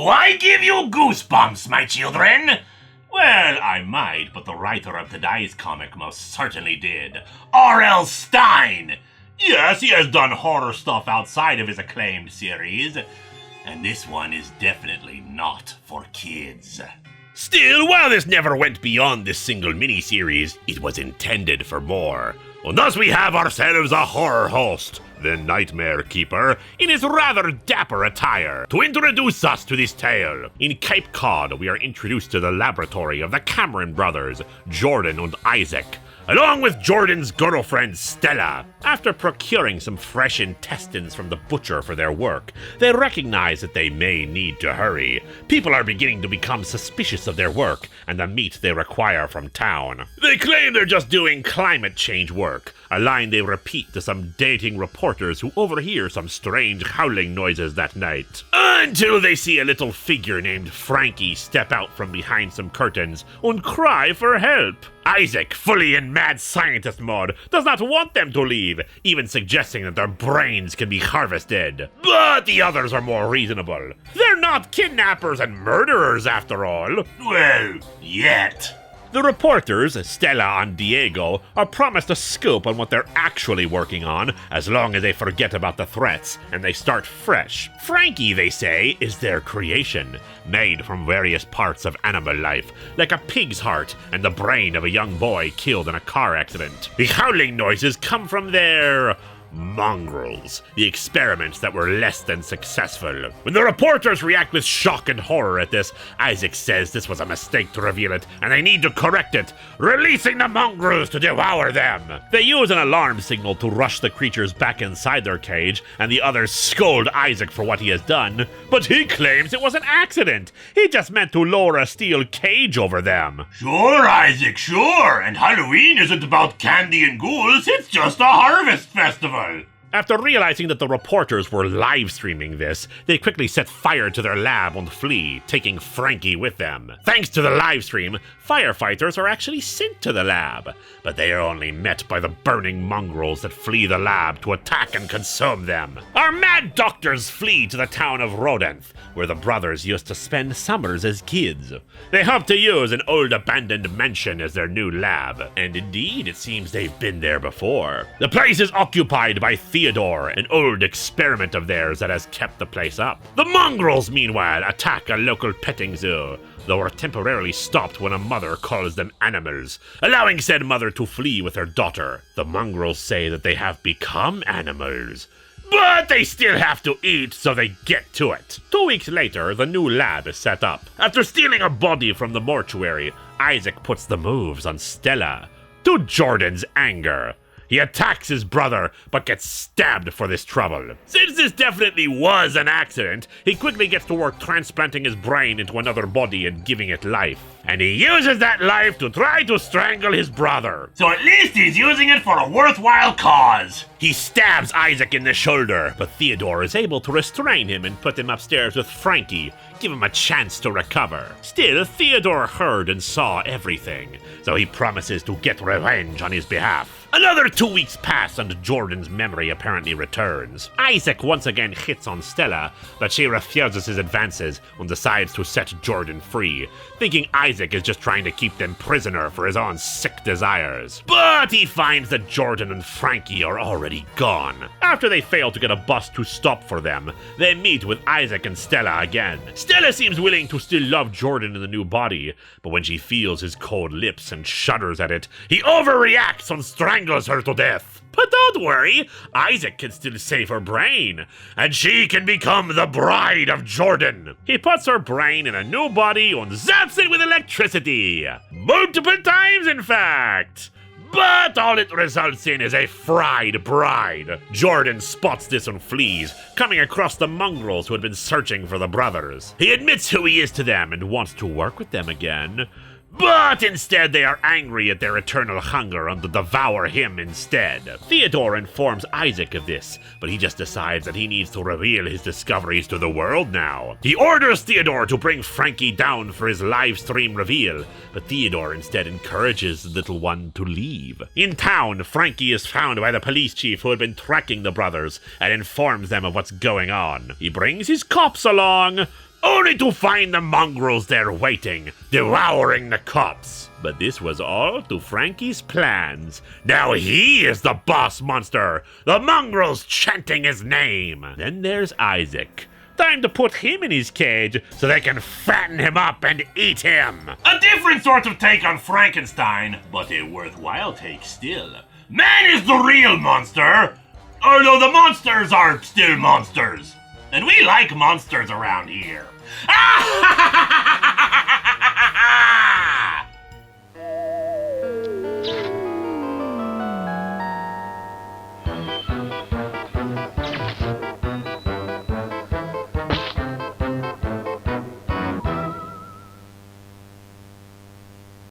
Do I give you goosebumps, my children? Well, I might, but the writer of today's comic most certainly did. R.L. Stine! Yes, he has done horror stuff outside of his acclaimed series. And this one is definitely not for kids. Still, while this never went beyond this single miniseries, it was intended for more. And thus we have ourselves a horror host, the Nightmare Keeper, in his rather dapper attire, to introduce us to this tale. In Cape Cod, we are introduced to the laboratory of the Cameron brothers, Jordan and Isaac, along with Jordan's girlfriend Stella. After procuring some fresh intestines from the butcher for their work, they recognize that they may need to hurry. People are beginning to become suspicious of their work and the meat they require from town. They claim they're just doing climate change work, a line they repeat to some dating reporters who overhear some strange howling noises that night. Until they see a little figure named Frankie step out from behind some curtains and cry for help. Isaac, fully in mad scientist mode, does not want them to leave, even suggesting that their brains can be harvested. But the others are more reasonable. They're not kidnappers and murderers after all. Well, yet. The reporters, Stella and Diego, are promised a scoop on what they're actually working on, as long as they forget about the threats, and they start fresh. Frankie, they say, is their creation, made from various parts of animal life, like a pig's heart and the brain of a young boy killed in a car accident. The howling noises come from their mongrels, the experiments that were less than successful. When the reporters react with shock and horror at this, Isaac says this was a mistake to reveal it, and they need to correct it, releasing the mongrels to devour them. They use an alarm signal to rush the creatures back inside their cage, and the others scold Isaac for what he has done, but he claims it was an accident. He just meant to lower a steel cage over them. Sure, Isaac, sure, and Halloween isn't about candy and ghouls, it's just a harvest festival. After realizing that the reporters were live streaming this, they quickly set fire to their lab and flee, taking Frankie with them. Thanks to the live stream, firefighters are actually sent to the lab, but they are only met by the burning mongrels that flee the lab to attack and consume them. Our mad doctors flee to the town of Rodenth, where the brothers used to spend summers as kids. They hope to use an old abandoned mansion as their new lab, and indeed it seems they've been there before. The place is occupied by Theodore, an old experiment of theirs that has kept the place up. The mongrels, meanwhile, attack a local petting zoo, though are temporarily stopped when a mother calls them animals, allowing said mother to flee with her daughter. The mongrels say that they have become animals, but they still have to eat, so they get to it. 2 weeks later, the new lab is set up. After stealing a body from the mortuary, Isaac puts the moves on Stella, to Jordan's anger. He attacks his brother, but gets stabbed for this trouble. Since this definitely was an accident, he quickly gets to work transplanting his brain into another body and giving it life. And he uses that life to try to strangle his brother. So at least he's using it for a worthwhile cause. He stabs Isaac in the shoulder, but Theodore is able to restrain him and put him upstairs with Frankie, give him a chance to recover. Still, Theodore heard and saw everything, so he promises to get revenge on his behalf. Another 2 weeks pass and Jordan's memory apparently returns. Isaac once again hits on Stella, but she refuses his advances and decides to set Jordan free, thinking Isaac is just trying to keep them prisoner for his own sick desires. But he finds that Jordan and Frankie are already gone. After they fail to get a bus to stop for them, they meet with Isaac and Stella again. Stella seems willing to still love Jordan in the new body, but when she feels his cold lips and shudders at it, he overreacts and strangles her to death. But don't worry, Isaac can still save her brain, and she can become the bride of Jordan. He puts her brain in a new body and zaps it with electricity. Multiple times, in fact. But all it results in is a fried bride. Jordan spots this and flees, coming across the mongrels who had been searching for the brothers. He admits who he is to them and wants to work with them again. But instead they are angry at their eternal hunger and to devour him instead. Theodore informs Isaac of this, but he just decides that he needs to reveal his discoveries to the world now. He orders Theodore to bring Frankie down for his live stream reveal, but Theodore instead encourages the little one to leave. In town, Frankie is found by the police chief who had been tracking the brothers and informs them of what's going on. He brings his cops along, only to find the mongrels there waiting, devouring the cups. But this was all to Frankie's plans. Now he is the boss monster, the mongrels chanting his name. Then there's Isaac. Time to put him in his cage so they can fatten him up and eat him. A different sort of take on Frankenstein, but a worthwhile take still. Man is the real monster, although the monsters are still monsters. And we like monsters around here.